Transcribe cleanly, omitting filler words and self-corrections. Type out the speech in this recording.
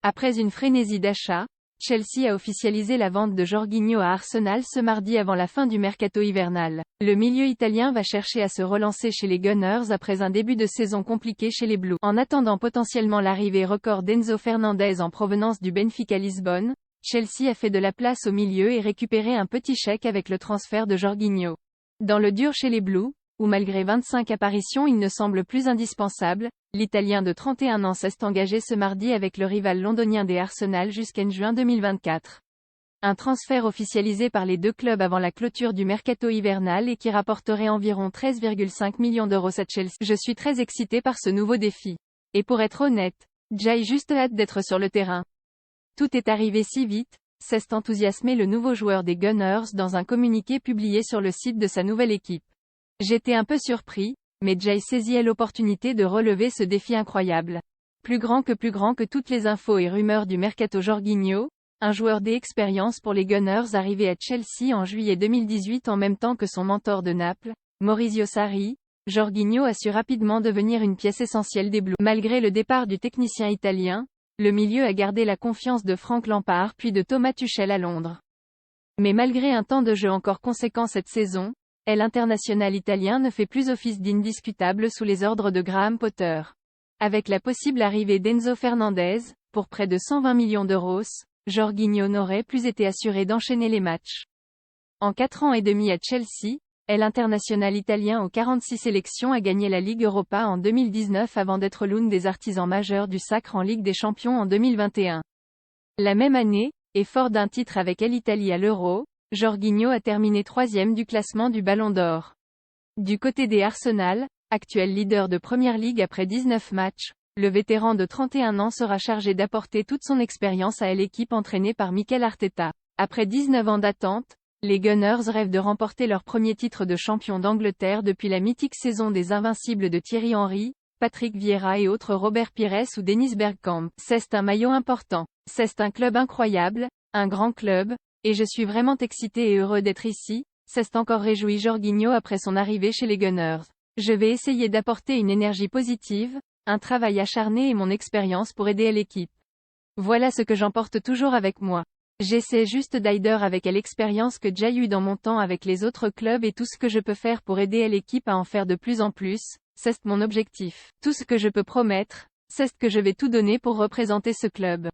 Après une frénésie d'achat, Chelsea a officialisé la vente de Jorginho à Arsenal ce mardi avant la fin du mercato hivernal. Le milieu italien va chercher à se relancer chez les Gunners après un début de saison compliqué chez les Blues. En attendant potentiellement l'arrivée record d'Enzo Fernandez en provenance du Benfica Lisbonne, Chelsea a fait de la place au milieu et récupéré un petit chèque avec le transfert de Jorginho. Dans le dur chez les Blues, où malgré 25 apparitions il ne semble plus indispensable, l'Italien de 31 ans s'est engagé ce mardi avec le rival londonien des Arsenal jusqu'en juin 2024. Un transfert officialisé par les deux clubs avant la clôture du mercato hivernal et qui rapporterait environ 13,5 millions d'euros à Chelsea. Je suis très excité par ce nouveau défi. Et pour être honnête, j'ai juste hâte d'être sur le terrain. Tout est arrivé si vite, s'est enthousiasmé le nouveau joueur des Gunners dans un communiqué publié sur le site de sa nouvelle équipe. J'étais un peu surpris, mais j'ai saisi l'opportunité de relever ce défi incroyable. Plus grand que toutes les infos et rumeurs du mercato Jorginho, un joueur d'expérience pour les Gunners arrivé à Chelsea en juillet 2018 en même temps que son mentor de Naples, Maurizio Sarri, Jorginho a su rapidement devenir une pièce essentielle des Blues. Malgré le départ du technicien italien, le milieu a gardé la confiance de Frank Lampard puis de Thomas Tuchel à Londres. Mais malgré un temps de jeu encore conséquent cette saison, l'international italien ne fait plus office d'indiscutable sous les ordres de Graham Potter. Avec la possible arrivée d'Enzo Fernandez, pour près de 120 millions d'euros, Jorginho n'aurait plus été assuré d'enchaîner les matchs. En 4 ans et demi à Chelsea, l'international italien aux 46 sélections a gagné la Ligue Europa en 2019 avant d'être l'une des artisans majeurs du sacre en Ligue des Champions en 2021. La même année, et fort d'un titre avec l'Italie à l'Euro, Jorginho a terminé 3e du classement du Ballon d'Or. Du côté des Arsenal, actuel leader de Premier League après 19 matchs, le vétéran de 31 ans sera chargé d'apporter toute son expérience à l'équipe entraînée par Mikel Arteta. Après 19 ans d'attente, les Gunners rêvent de remporter leur premier titre de champion d'Angleterre depuis la mythique saison des Invincibles de Thierry Henry, Patrick Vieira et autres Robert Pires ou Dennis Bergkamp. C'est un maillot important. C'est un club incroyable, un grand club, et je suis vraiment excité et heureux d'être ici, s'est encore réjoui Jorginho après son arrivée chez les Gunners. Je vais essayer d'apporter une énergie positive, un travail acharné et mon expérience pour aider l'équipe. Voilà ce que j'emporte toujours avec moi. J'essaie juste d'aider avec l'expérience que j'ai eue dans mon temps avec les autres clubs et tout ce que je peux faire pour aider l'équipe à en faire de plus en plus, c'est mon objectif. Tout ce que je peux promettre, c'est que je vais tout donner pour représenter ce club.